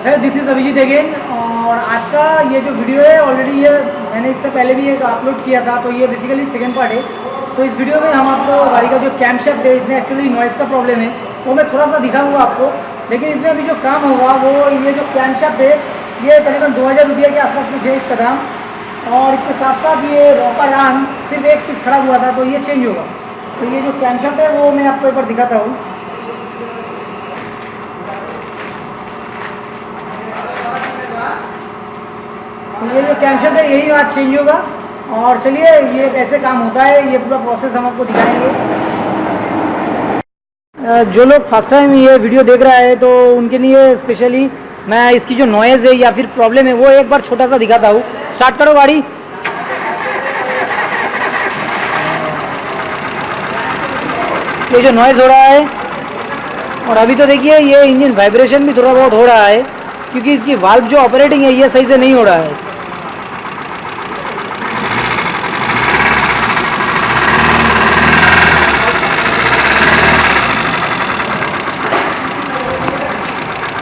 है this is Abhijit again. और आज का ये जो वीडियो है ऑलरेडी ये मैंने इससे पहले भी एक अपलोड किया था, तो ये बेसिकली सेकंड पार्ट है। तो इस वीडियो में हम आपको गाड़ी का जो कैमशैफ्ट है, इसमें एक्चुअली नॉइज़ का प्रॉब्लम है, वो मैं थोड़ा सा दिखाऊंगा आपको। लेकिन इसमें अभी जो काम होगा वो ये जो कैमशैफ्ट है ये करीबन 2000 रुपये के आसपास कुछ है इसका दाम। और इसके साथ साथ ये रॉकर आर्म सिर्फ एक पीस खराब हुआ था, तो ये चेंज होगा। तो ये जो कैमशैफ्ट है वो मैं आपको एक बार दिखाता हूँ। ये जो कैमशैफ्ट है यही आज चेंज होगा। और चलिए ये कैसे काम होता है ये पूरा प्रोसेस हम आपको दिखाएंगे। जो लोग फर्स्ट टाइम ये वीडियो देख रहा है तो उनके लिए स्पेशली मैं इसकी जो नॉइज़ है या फिर प्रॉब्लम है वो एक बार छोटा सा दिखाता हूँ। स्टार्ट करो गाड़ी। ये जो नॉइज़ हो रहा है, और अभी तो देखिए ये इंजन वाइब्रेशन भी थोड़ा बहुत हो रहा है क्योंकि इसकी वाल्व जो ऑपरेटिंग है ये सही से नहीं हो रहा है।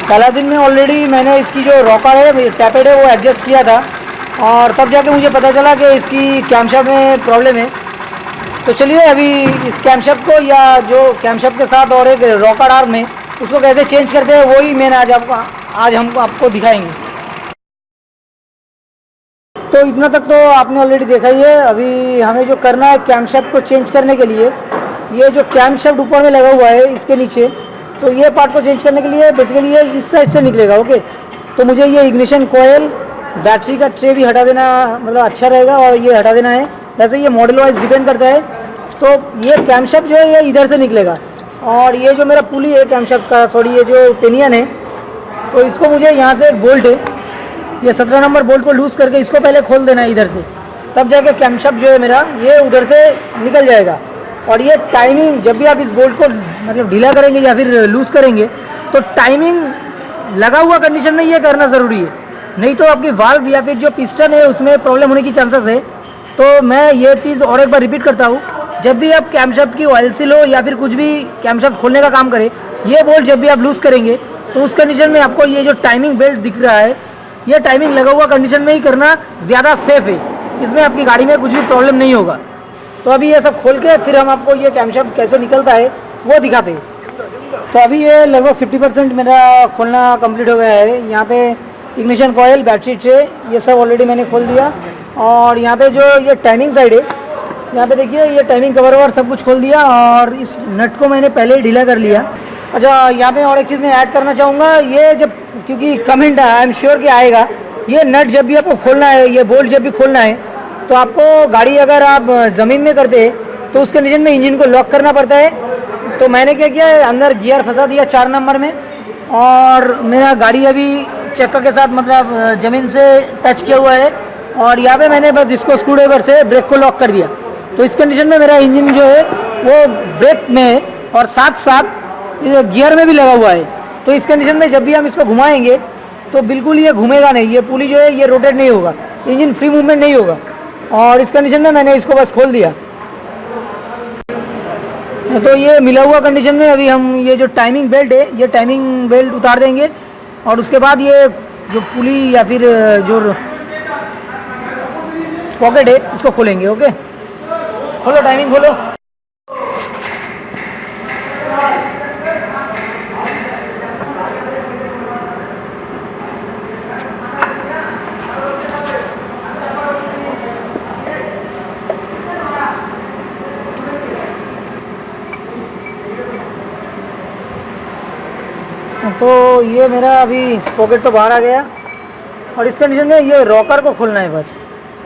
पहला दिन में ऑलरेडी मैंने इसकी जो रॉकर है टैपेड है वो एडजस्ट किया था, और तब जाके मुझे पता चला कि इसकी कैमशैफ्ट में प्रॉब्लम है। तो चलिए अभी इस कैमशैफ्ट को या जो कैमशैफ्ट के साथ और एक रॉकर आर्म है उसको कैसे चेंज करते हैं वही मैंने आज हम आपको दिखाएंगे। तो इतना तक तो आपने ऑलरेडी देखा ही है। अभी हमें जो करना है कैमशैफ्ट को चेंज करने के लिए, ये जो कैमशैफ्ट ऊपर में लगा हुआ है इसके नीचे, तो ये पार्ट को चेंज करने के लिए बेसिकली ये इस साइड से निकलेगा। ओके, तो मुझे ये इग्निशन कोयल, बैटरी का ट्रे भी हटा देना मतलब अच्छा रहेगा, और ये हटा देना है। वैसे ये मॉडल वाइज डिपेंड करता है। तो ये कैमशैफ्ट जो है ये इधर से निकलेगा, और ये जो मेरा पुली है कैमशैफ्ट का, सॉरी ये जो पिनियन है, तो इसको मुझे यहाँ से एक बोल्ट है, ये 17 नंबर बोल्ट को लूज़ करके इसको पहले खोल देना है इधर से, तब जाके कैमशैफ्ट जो है मेरा ये उधर से निकल जाएगा। और ये टाइमिंग जब भी आप इस बोल्ट को मतलब ढीला करेंगे या फिर लूज़ करेंगे तो टाइमिंग लगा हुआ कंडीशन में ये करना ज़रूरी है, नहीं तो आपकी वाल्व या फिर जो पिस्टन है उसमें प्रॉब्लम होने की चांसेस है। तो मैं ये चीज़ और एक बार रिपीट करता हूँ, जब भी आप कैमशैफ्ट की ऑयल सील हो या फिर कुछ भी कैमशैफ्ट खोलने का काम करें, ये बोल्ट जब भी आप लूज़ करेंगे तो उस कंडीशन में आपको ये जो टाइमिंग बेल्ट दिख रहा है ये टाइमिंग लगा हुआ कंडीशन में ही करना ज़्यादा सेफ है। इसमें आपकी गाड़ी में कुछ भी प्रॉब्लम नहीं होगा। तो अभी ये सब खोल के फिर हम आपको ये कैमशैफ्ट कैसे निकलता है वो दिखाते हैं। तो अभी ये लगभग 50% मेरा खोलना कंप्लीट हो गया है। यहाँ पे इग्निशन कॉयल, बैटरी ट्रे, ये सब ऑलरेडी मैंने खोल दिया। और यहाँ पे जो ये टाइमिंग साइड है, यहाँ पे देखिए ये टाइमिंग कवर ववर सब कुछ खोल दिया, और इस नट को मैंने पहले ही ढीला कर लिया। अच्छा, यहाँ पे और एक चीज़ मैं ऐड करना चाहूँगा, ये जब क्योंकि कमेंट आई एम श्योर कि आएगा, ये नट जब भी आपको खोलना है, ये बोल्ट जब भी खोलना है, तो आपको गाड़ी अगर आप ज़मीन में करते हैं तो उस कंडीशन में इंजन को लॉक करना पड़ता है। तो मैंने क्या किया, अंदर गियर फंसा दिया 4 नंबर में, और मेरा गाड़ी अभी चक्का के साथ मतलब ज़मीन से टच किया हुआ है, और यहाँ पे मैंने बस इसको स्क्रू ड्राइवर से ब्रेक को लॉक कर दिया। तो इस कंडीशन में मेरा इंजन जो है वो ब्रेक में है और साथ साथ गियर में भी लगा हुआ है। तो इस कंडीशन में जब भी हम इसको घुमाएंगे तो बिल्कुल ये घूमेगा नहीं, ये पुली जो है ये रोटेट नहीं होगा, इंजन फ्री मूवमेंट नहीं होगा। और इस कंडीशन में मैंने इसको बस खोल दिया। तो ये मिला हुआ कंडीशन में अभी हम ये जो टाइमिंग बेल्ट है ये टाइमिंग बेल्ट उतार देंगे, और उसके बाद ये जो पुली या फिर जो पॉकेट है इसको खोलेंगे। ओके, खोलो, टाइमिंग खोलो। तो ये मेरा अभी पॉकेट तो बाहर आ गया, और इस कंडीशन में ये रॉकर को खोलना है। बस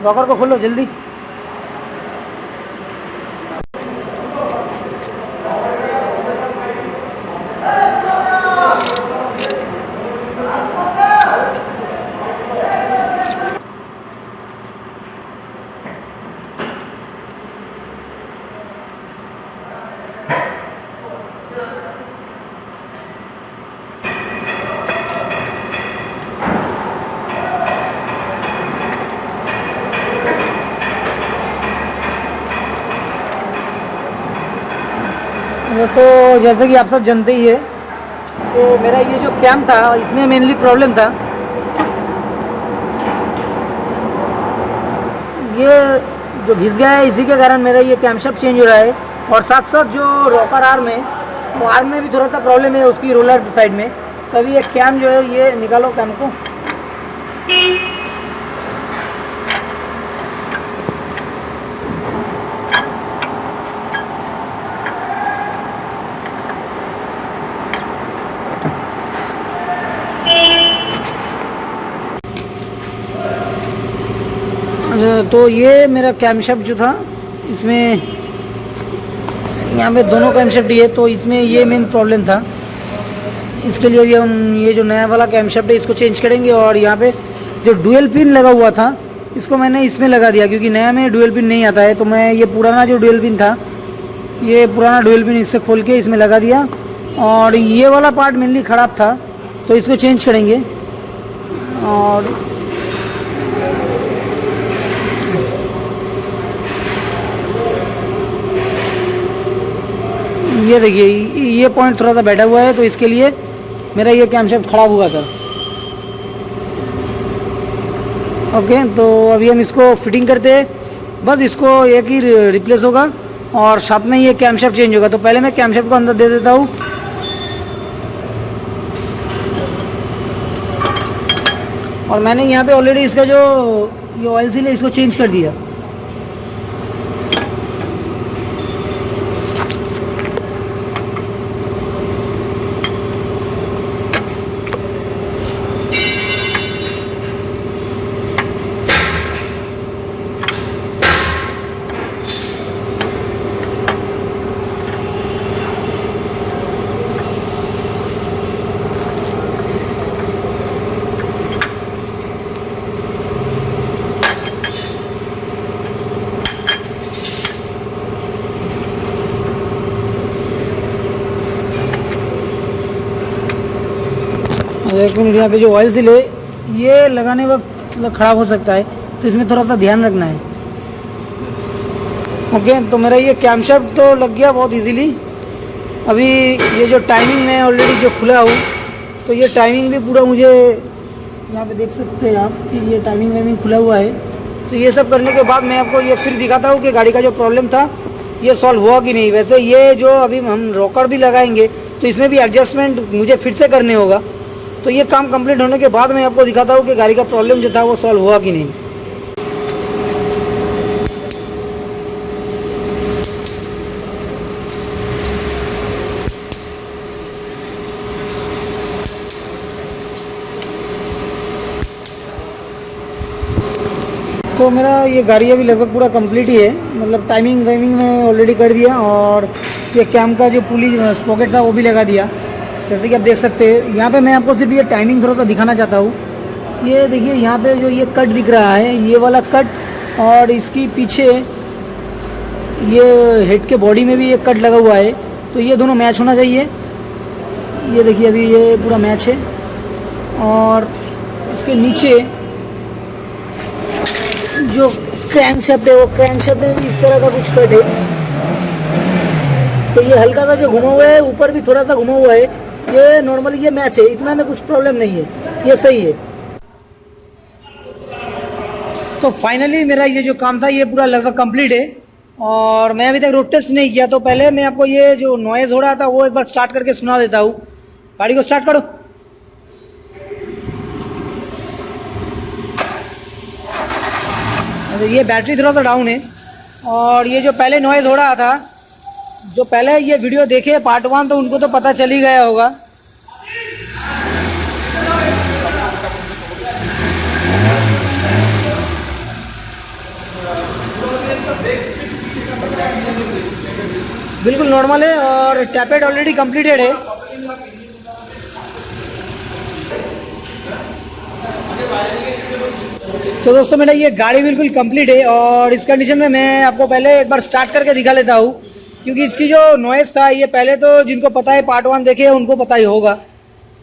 रॉकर को खोलो जल्दी। तो जैसे कि आप सब जानते ही है तो मेरा ये जो कैम था इसमें मेनली प्रॉब्लम था, ये जो घिस गया है इसी के कारण मेरा ये कैमशाफ्ट चेंज हो रहा है। और साथ साथ जो रॉकर आर्म है वो आर्म में भी थोड़ा सा प्रॉब्लम है उसकी रोलर साइड में। तो अभी ये कैम जो है ये निकालो कैम को। तो ये मेरा कैमशाफ्ट जो था इसमें यहाँ पे दोनों कैमशाफ्ट है, तो इसमें ये मेन प्रॉब्लम था। इसके लिए भी हम ये जो नया वाला कैमशाफ्ट है इसको चेंज करेंगे। और यहाँ पे जो डुअल पिन लगा हुआ था इसको मैंने इसमें लगा दिया, क्योंकि नया में डुअल पिन नहीं आता है। तो मैं ये पुराना जो डुअल पिन था, ये पुराना डुअल पिन इससे खोल के इसमें लगा दिया। और ये वाला पार्ट मेनली ख़राब था तो इसको चेंज करेंगे। और ये देखिए ये पॉइंट थोड़ा सा बैठा हुआ है, तो इसके लिए मेरा ये कैमशाफ्ट ख़राब हुआ था। ओके, तो अभी हम इसको फिटिंग करते हैं। बस इसको एक ही रिप्लेस होगा और साथ में ये कैमशाफ्ट चेंज होगा। तो पहले मैं कैमशाफ्ट को अंदर दे देता हूँ। और मैंने यहाँ पे ऑलरेडी इसका जो ये ऑयल सील है इसको चेंज कर दिया। एक मिनट, यहाँ पे जो ऑयल सील है ये लगाने वक्त ख़राब हो सकता है, तो इसमें थोड़ा सा ध्यान रखना है। ओके, तो मेरा ये कैमशाफ्ट तो लग गया बहुत इजीली। अभी ये जो टाइमिंग में ऑलरेडी जो खुला हूँ, तो ये टाइमिंग भी पूरा मुझे यहाँ पे देख सकते हैं आप कि ये टाइमिंग वाइमिंग खुला हुआ है। तो ये सब करने के बाद मैं आपको ये फिर दिखाता हूँ कि गाड़ी का जो प्रॉब्लम था ये सॉल्व हुआ कि नहीं। वैसे ये जो अभी हम रॉकर भी लगाएंगे तो इसमें भी एडजस्टमेंट मुझे फिर से करने होगा। तो ये काम कंप्लीट होने के बाद मैं आपको दिखाता हूँ कि गाड़ी का प्रॉब्लम जो था वो सॉल्व हुआ कि नहीं। तो मेरा ये गाड़ी अभी लगभग पूरा कंप्लीट ही है, मतलब टाइमिंग वाइमिंग में ऑलरेडी कर दिया। और ये कैम का जो पुली स्पॉकेट था वो भी लगा दिया, जैसे कि आप देख सकते हैं। यहाँ पे मैं आपको सिर्फ ये टाइमिंग थोड़ा सा दिखाना चाहता हूँ। ये देखिए यहाँ पे जो ये कट दिख रहा है, ये वाला कट, और इसकी पीछे ये हेड के बॉडी में भी एक कट लगा हुआ है, तो ये दोनों मैच होना चाहिए। ये देखिए अभी ये पूरा मैच है। और इसके नीचे जो क्रैंकशाफ्ट है वो क्रैंकशाफ्ट में भी इस तरह का कुछ कट है। तो ये हल्का सा जो घुमा हुआ है, ऊपर भी थोड़ा सा घुमा हुआ है, ये नॉर्मली ये मैच है, इतना में कुछ प्रॉब्लम नहीं है, ये सही है। तो फाइनली मेरा ये जो काम था ये पूरा लगभग कंप्लीट है। और मैं अभी तक रोड टेस्ट नहीं किया, तो पहले मैं आपको ये जो नॉइज़ हो रहा था वो एक बार स्टार्ट करके सुना देता हूँ। गाड़ी को स्टार्ट करो। ये बैटरी थोड़ा सा डाउन है। और ये जो पहले नॉइज़ हो रहा था, जो पहले ये वीडियो देखे पार्ट 1, तो उनको तो पता चल ही गया होगा। बिल्कुल नॉर्मल है और टैपेड ऑलरेडी कंप्लीटेड है। तो दोस्तों मेरा ये गाड़ी बिल्कुल कंप्लीट है। और इस कंडीशन में मैं आपको पहले एक बार स्टार्ट करके दिखा लेता हूँ, क्योंकि इसकी जो नॉइज़ था ये पहले तो जिनको पता है पार्ट 1 देखे उनको पता ही होगा।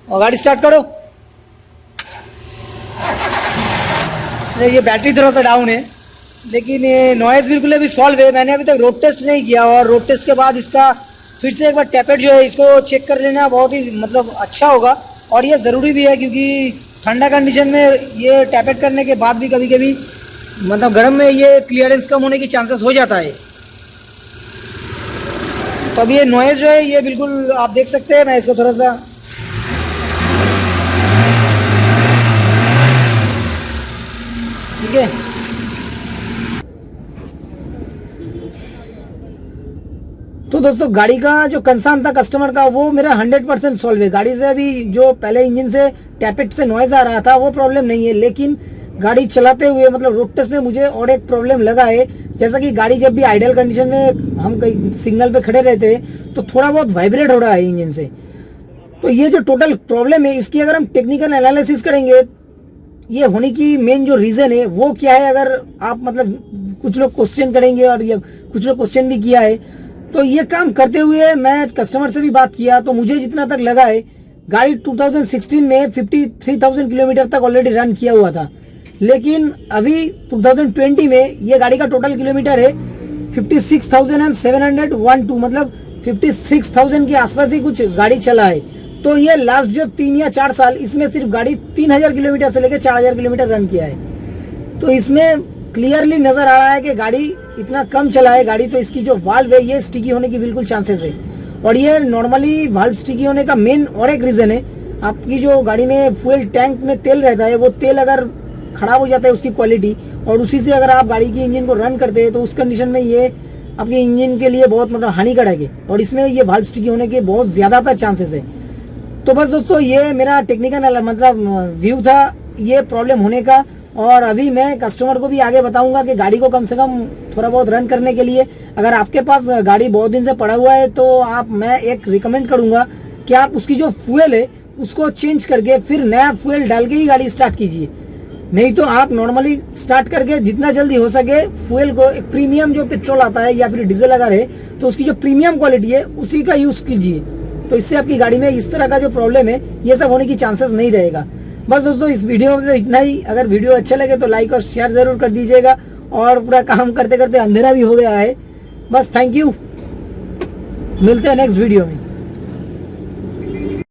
और गाड़ी स्टार्ट करो। ये बैटरी थोड़ा सा डाउन है, लेकिन ये नॉइज़ बिल्कुल अभी सॉल्व है। मैंने अभी तक रोड टेस्ट नहीं किया, और रोड टेस्ट के बाद इसका फिर से एक बार टैपेट जो है इसको चेक कर लेना बहुत ही मतलब अच्छा होगा, और ये ज़रूरी भी है क्योंकि ठंडा कंडीशन में ये टैपेट करने के बाद भी कभी कभी मतलब गर्म में ये क्लियरेंस कम होने की चांसेस हो जाता है। तो अब ये नॉइज़ जो है ये बिल्कुल आप देख सकते हैं, मैं इसको थोड़ा सा ठीक है। तो दोस्तों गाड़ी का जो कंसर्न था कस्टमर का वो मेरा 100% सॉल्व है। गाड़ी से अभी जो पहले इंजन से टैपेट से नॉइज आ रहा था वो प्रॉब्लम नहीं है, लेकिन गाड़ी चलाते हुए मतलब रोड टेस्ट में मुझे और एक प्रॉब्लम लगा है। जैसा कि गाड़ी जब भी आइडल कंडीशन में हम कहीं सिग्नल पे खड़े रहते हैं तो थोड़ा बहुत वाइब्रेट हो रहा है इंजन से। तो ये जो टोटल प्रॉब्लम है इसकी अगर हम टेक्निकल एनालिसिस करेंगे ये होने की मेन जो रीजन है वो क्या है, अगर आप मतलब कुछ लोग क्वेश्चन करेंगे और ये कुछ लोग क्वेश्चन भी किया है, तो ये काम करते हुए मैं कस्टमर से भी बात किया तो मुझे जितना तक लगा है गाड़ी 2016 में 53,000 किलोमीटर तक ऑलरेडी रन किया हुआ था, लेकिन अभी 2020 में ये गाड़ी का टोटल किलोमीटर है 56,712, मतलब 56,000 के आसपास ही कुछ गाड़ी चला है। तो ये लास्ट जो 3 या 4 साल इसमें सिर्फ गाड़ी 3,000 किलोमीटर से लेकर 4,000 किलोमीटर रन किया है। तो इसमें क्लियरली नजर आ रहा है कि गाड़ी इतना कम चला है गाड़ी, तो इसकी जो वाल्व है ये स्टिकी होने की बिल्कुल चांसेस है। और ये नॉर्मली वाल्व स्टिकी होने का मेन और एक रीजन है, आपकी जो गाड़ी में फ्यूल टैंक में तेल रहता है वो तेल अगर खराब हो जाता है उसकी क्वालिटी, और उसी से अगर आप गाड़ी की इंजन को रन करते हैं तो उस कंडीशन में ये आपके इंजन के लिए बहुत मतलब हानिकारक है, और इसमें ये वाल्व स्टिकी होने के बहुत ज्यादातर चांसेस है। तो बस दोस्तों ये मेरा टेक्निकल मतलब व्यू था ये प्रॉब्लम होने का, और अभी मैं कस्टमर को भी आगे बताऊंगा कि गाड़ी को कम से कम थोड़ा बहुत रन करने के लिए अगर आपके पास गाड़ी बहुत दिन से पड़ा हुआ है तो मैं एक रिकमेंड करूंगा कि आप उसकी जो फ्यूल है उसको चेंज करके फिर नया फ्यूल डाल के ही गाड़ी स्टार्ट कीजिए। नहीं तो आप नॉर्मली स्टार्ट करके जितना जल्दी हो सके फ्यूल को एक प्रीमियम जो पेट्रोल आता है या फिर डीजल अगर है तो उसकी जो प्रीमियम क्वालिटी है उसी का यूज कीजिए, तो इससे आपकी गाड़ी में इस तरह का जो प्रॉब्लम है ये सब होने की चांसेस नहीं रहेगा। बस दोस्तों इस वीडियो में तो इतना ही। अगर वीडियो अच्छा लगे तो लाइक और शेयर जरूर कर दीजिएगा, और पूरा काम करते करते अंधेरा भी हो गया है। बस थैंक यू, मिलते हैं नेक्स्ट वीडियो में।